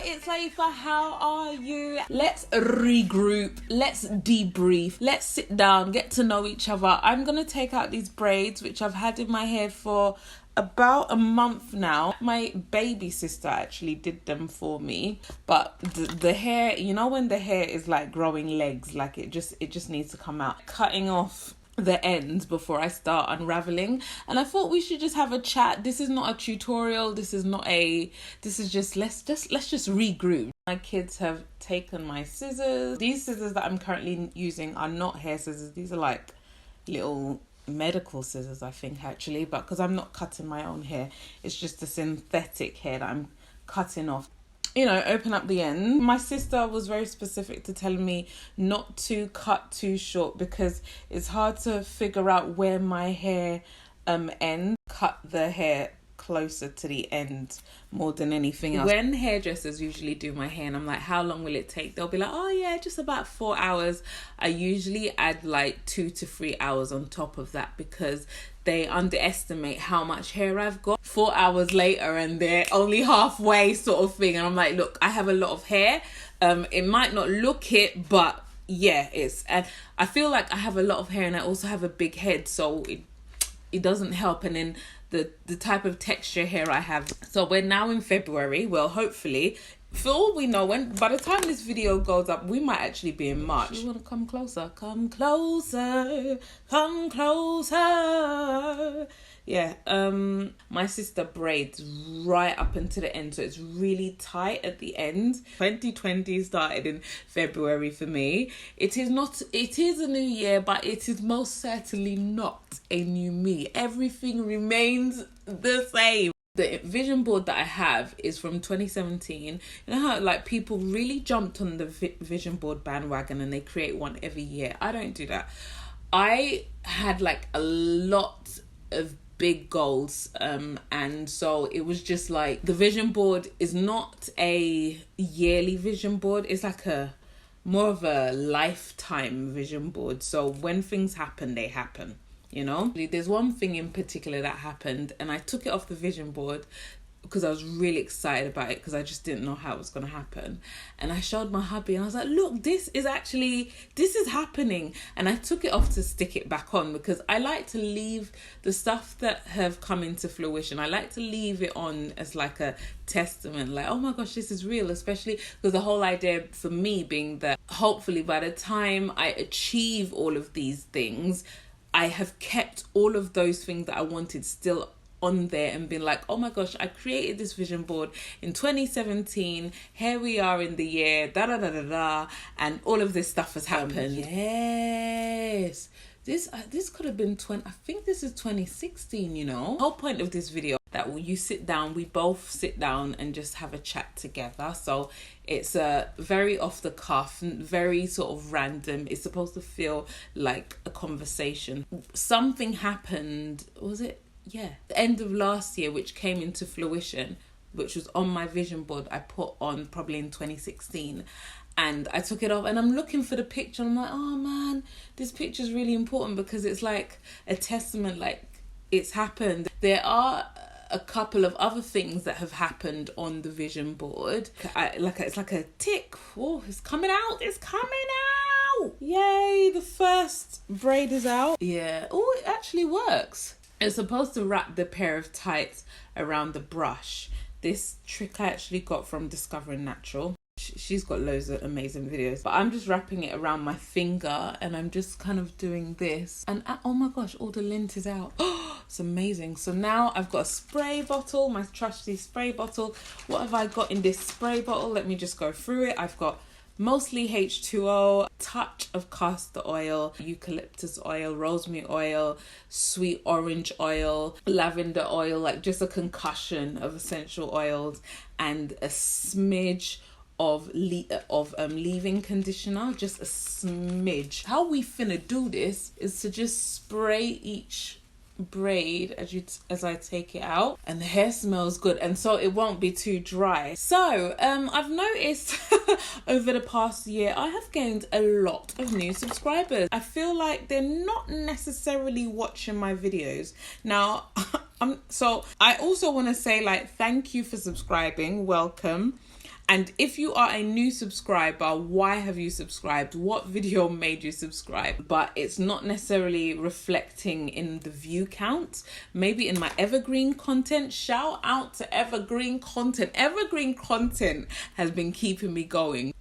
it's Layefa. How are you? Let's regroup. Let's debrief. Let's sit down, get to know each other. I'm going to take out these braids, which I've had in my hair for about a month now. My baby sister actually did them for me, but the hair, you know when the hair is like growing legs, like it just needs to come out. Cutting off the ends before I start unraveling, and I thought we should just have a chat. This is not a tutorial, this is just let's just regroup. My kids have taken my scissors. These scissors that I'm currently using are not hair scissors, these are like little medical scissors, I think, actually, but because I'm not cutting my own hair, it's just a synthetic hair that I'm cutting off. Open up the end. My sister was very specific to telling me not to cut too short because it's hard to figure out where my hair ends. Cut the hair closer to the end more than anything else. When hairdressers usually do my hair and I'm like, how long will it take? They'll be like, oh yeah, just about 4 hours. I usually add like 2 to 3 hours on top of that because they underestimate how much hair I've got. 4 hours later and they're only halfway sort of thing. And I'm like, look, I have a lot of hair. It might not look it, but yeah, and I feel like I have a lot of hair and I also have a big head. So it doesn't help. And then the type of texture hair I have. So we're now in February. Well, hopefully, for all we know, by the time this video goes up, we might actually be in March. You want to come closer? Come closer. Come closer. Yeah. My sister braids right up into the end, so it's really tight at the end. 2020 started in February for me. It is a new year, but it is most certainly not a new me. Everything remains the same. The vision board that I have is from 2017. You know how like people really jumped on the vision board bandwagon and they create one every year? I don't do that. I had like a lot of big goals, and so it was just like the vision board is not a yearly vision board, it's like more of a lifetime vision board. So when things happen, they happen. There's one thing in particular that happened and I took it off the vision board because I was really excited about it because I just didn't know how it was going to happen. And I showed my hubby and I was like, look, this is happening. And I took it off to stick it back on because I like to leave the stuff that have come into fruition. I like to leave it on as like a testament, like, oh my gosh, this is real, especially because the whole idea for me being that hopefully by the time I achieve all of these things, I have kept all of those things that I wanted still on there and been like, oh my gosh, I created this vision board in 2017. Here we are in the year, and all of this stuff has happened. Yes. This could have been I think this is 2016, The whole point of this video that we both sit down and just have a chat together. So it's a very off the cuff, very sort of random. It's supposed to feel like a conversation. Something happened, was it? Yeah, the end of last year, which came into fruition, which was on my vision board I put on probably in 2016. And I took it off and I'm looking for the picture. I'm like, oh man, this picture is really important because it's like a testament, like it's happened. There are a couple of other things that have happened on the vision board. It's like a tick. Oh, it's coming out. It's coming out. Yay, the first braid is out. Yeah. Oh, it actually works. It's supposed to wrap the pair of tights around the brush. This trick I actually got from Discovering Natural. She's got loads of amazing videos, but I'm just wrapping it around my finger and I'm just kind of doing this, and oh my gosh, all the lint is out. Oh, it's amazing. So now I've got a spray bottle, my trusty spray bottle. What have I got in this spray bottle? Let me just go through it. I've got mostly H2O, touch of castor oil, eucalyptus oil, rosemary oil, sweet orange oil, lavender oil, like just a concussion of essential oils, and a smidge of leave-in conditioner, just a smidge. How we finna do this is to just spray each braid as I take it out, and the hair smells good, and so it won't be too dry. So I've noticed over the past year I have gained a lot of new subscribers. I feel like they're not necessarily watching my videos now. So I also want to say, like, thank you for subscribing, welcome. And if you are a new subscriber, why have you subscribed? What video made you subscribe? But it's not necessarily reflecting in the view count. Maybe in my evergreen content. Shout out to evergreen content. Evergreen content has been keeping me going.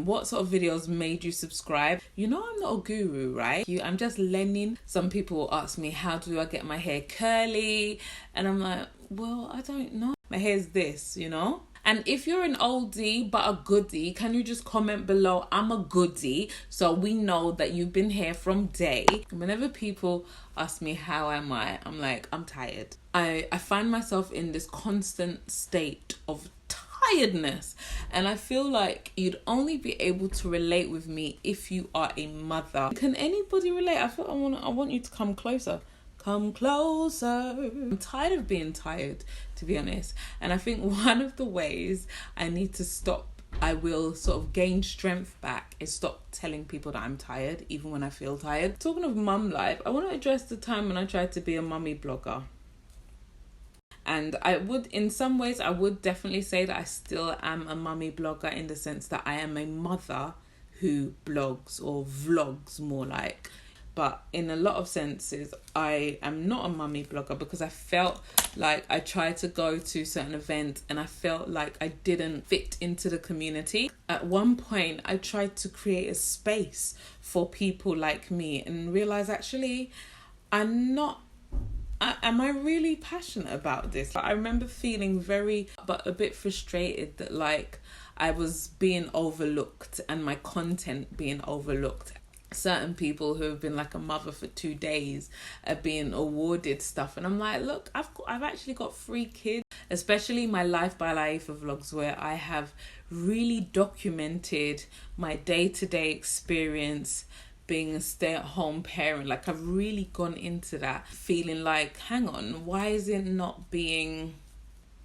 What sort of videos made you subscribe? You know, I'm not a guru, right? I'm just learning. Some people will ask me, how do I get my hair curly? And I'm like, well, I don't know. My hair's this, you know? And if you're an oldie but a goodie, can you just comment below, I'm a goodie, so we know that you've been here from day. Whenever people ask me how am I, I'm like, I'm tired. I find myself in this constant state of tiredness, and I feel like you'd only be able to relate with me if you are a mother. Can anybody relate? I want you to come closer. Come closer. I'm tired of being tired, to be honest. And I think one of the ways I need to stop, I will sort of gain strength back, is stop telling people that I'm tired, even when I feel tired. Talking of mum life, I want to address the time when I tried to be a mummy blogger. And in some ways, I would definitely say that I still am a mummy blogger, in the sense that I am a mother who blogs, or vlogs more like. But in a lot of senses, I am not a mummy blogger, because I felt like I tried to go to certain events and I felt like I didn't fit into the community. At one point, I tried to create a space for people like me and realized, actually, am I really passionate about this? I remember feeling a bit frustrated that like I was being overlooked and my content being overlooked. Certain people who have been like a mother for 2 days are being awarded stuff, and I'm like, look, I've actually got 3 kids, especially my Life by Layefa vlogs, where I have really documented my day-to-day experience being a stay-at-home parent. Like, I've really gone into that, feeling like, hang on, why is it not being...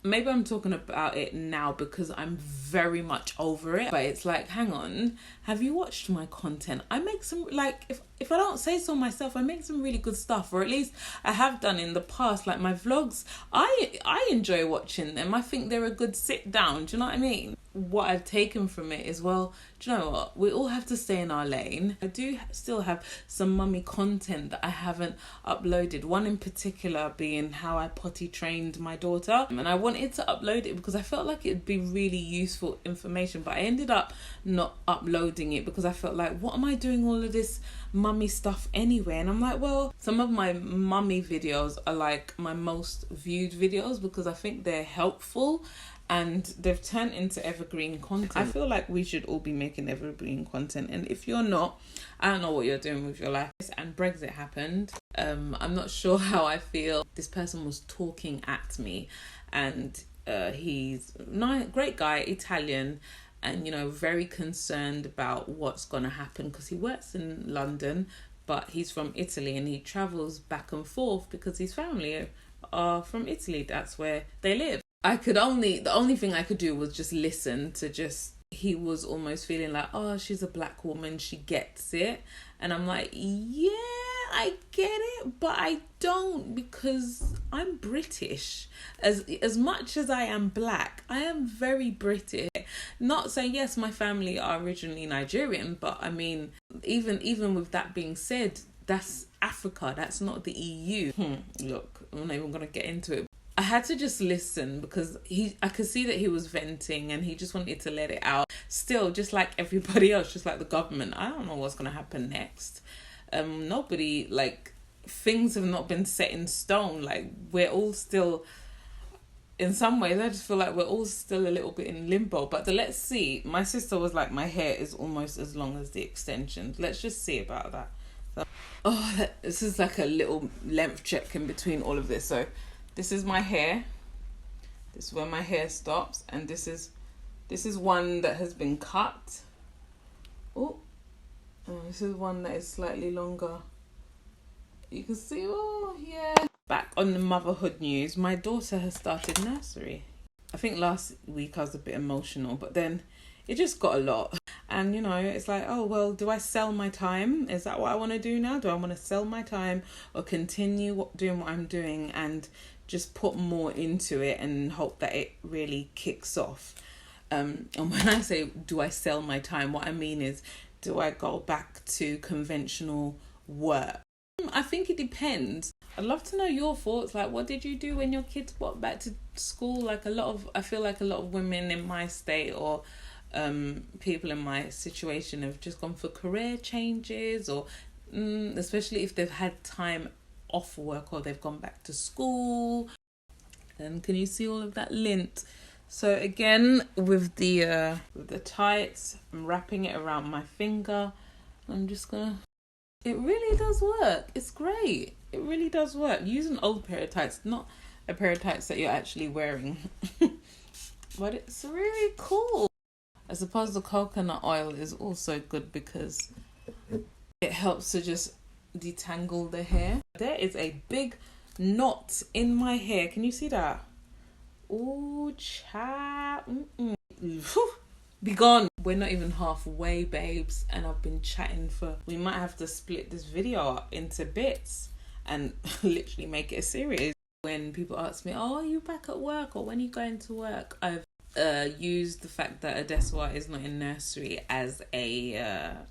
Maybe I'm talking about it now because I'm very much over it, but it's like, hang on, have you watched my content? I make some, like, if I don't say so myself, I make some really good stuff, or at least I have done in the past. Like my vlogs, I enjoy watching them. I think they're a good sit down. Do you know what I mean? What I've taken from it is, well, do you know what? We all have to stay in our lane. I do still have some mummy content that I haven't uploaded. One in particular being how I potty trained my daughter. And I wanted to upload it because I felt like it'd be really useful information, but I ended up not uploading it because I felt like, what am I doing all of this mummy stuff anyway? And I'm like, well, some of my mummy videos are like my most viewed videos because I think they're helpful, and they've turned into evergreen content. I feel like we should all be making evergreen content, and if you're not, I don't know what you're doing with your life. And Brexit happened. I'm not sure how I feel. This person was talking at me, and he's a great guy, Italian, and you know, very concerned about what's gonna happen because he works in London, but he's from Italy and he travels back and forth because his family are from Italy. That's where they live. The only thing I could do was just listen to he was almost feeling like, oh, she's a black woman, she gets it. And I'm like, yeah, I get it, but I don't, because I'm British. As much as I am black, I am very British. Not saying, yes, my family are originally Nigerian, but I mean, even with that being said, that's Africa, that's not the EU. Look, I'm not even going to get into it. I had to just listen because I could see that he was venting and he just wanted to let it out. Still, just like everybody else, just like the government, I don't know what's going to happen next. Nobody, like, things have not been set in stone. Like, we're all still, in some ways, I just feel like we're all still a little bit in limbo. But let's see. My sister was like, my hair is almost as long as the extensions. Let's just see about that. So, this is like a little length check in between all of this. So, this is my hair. This is where my hair stops, and this is one that has been cut. This is one that is slightly longer. You can see, yeah. Back on the motherhood news, my daughter has started nursery. I think last week I was a bit emotional, but then it just got a lot. And, you know, it's like, oh, well, do I sell my time? Is that what I want to do now? Do I want to sell my time or continue doing what I'm doing and just put more into it and hope that it really kicks off? And when I say, do I sell my time, what I mean is, do I go back to conventional work? I think it depends. I'd love to know your thoughts. Like, what did you do when your kids went back to school? Like, I feel like a lot of women in my state, or people in my situation, have just gone for career changes, or especially if they've had time off work, or they've gone back to school. And can you see all of that lint? So again, with the tights, I'm wrapping it around my finger. I'm just gonna. It really does work. It's great. It really does work. Use an old pair of tights, not a pair of tights that you're actually wearing. But it's really cool. I suppose the coconut oil is also good because it helps to just detangle the hair. There is a big knot in my hair. Can you see that? Oh, chat. Be gone. We're not even halfway, babes, and I've been chatting we might have to split this video up into bits and literally make it a series. When people ask me, oh, are you back at work, or when are you going to work, I've used the fact that Adeswa is not in nursery as an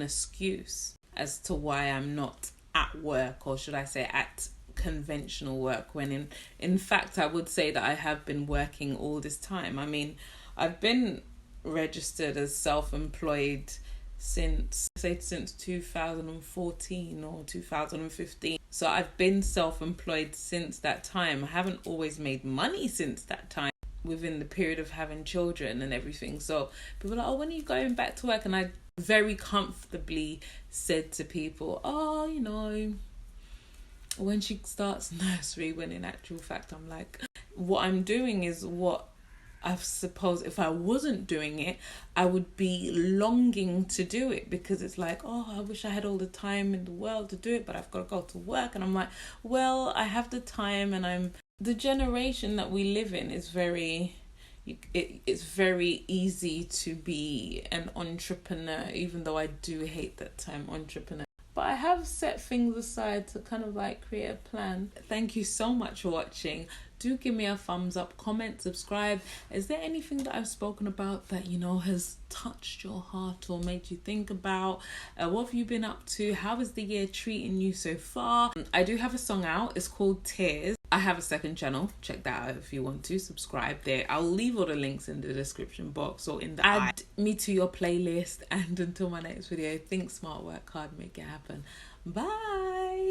excuse as to why I'm not at work, or should I say at conventional work, when in fact I would say that I have been working all this time. I mean, I've been registered as self-employed since 2014 or 2015. So I've been self-employed since that time. I haven't always made money since that time, within the period of having children and everything. So people are like, oh, when are you going back to work? And I very comfortably said to people, oh, you know, when she starts nursery, when in actual fact I'm like, what I'm doing is what I suppose if I wasn't doing it, I would be longing to do it, because it's like, oh, I wish I had all the time in the world to do it, but I've got to go to work. And I'm like, well, I have the time, and the generation that we live in is it's very easy to be an entrepreneur, even though I do hate that term, entrepreneur. But I have set things aside to kind of like create a plan. Thank you so much for watching. Do give me a thumbs up, comment, subscribe. Is there anything that I've spoken about that, you know, has touched your heart or made you think about? What have you been up to? How is the year treating you so far? I do have a song out. It's called Tears. I have a second channel. Check that out if you want to. Subscribe there. I'll leave all the links in the description box or in the add me to your playlist. And until my next video, think smart, work hard, make it happen. Bye.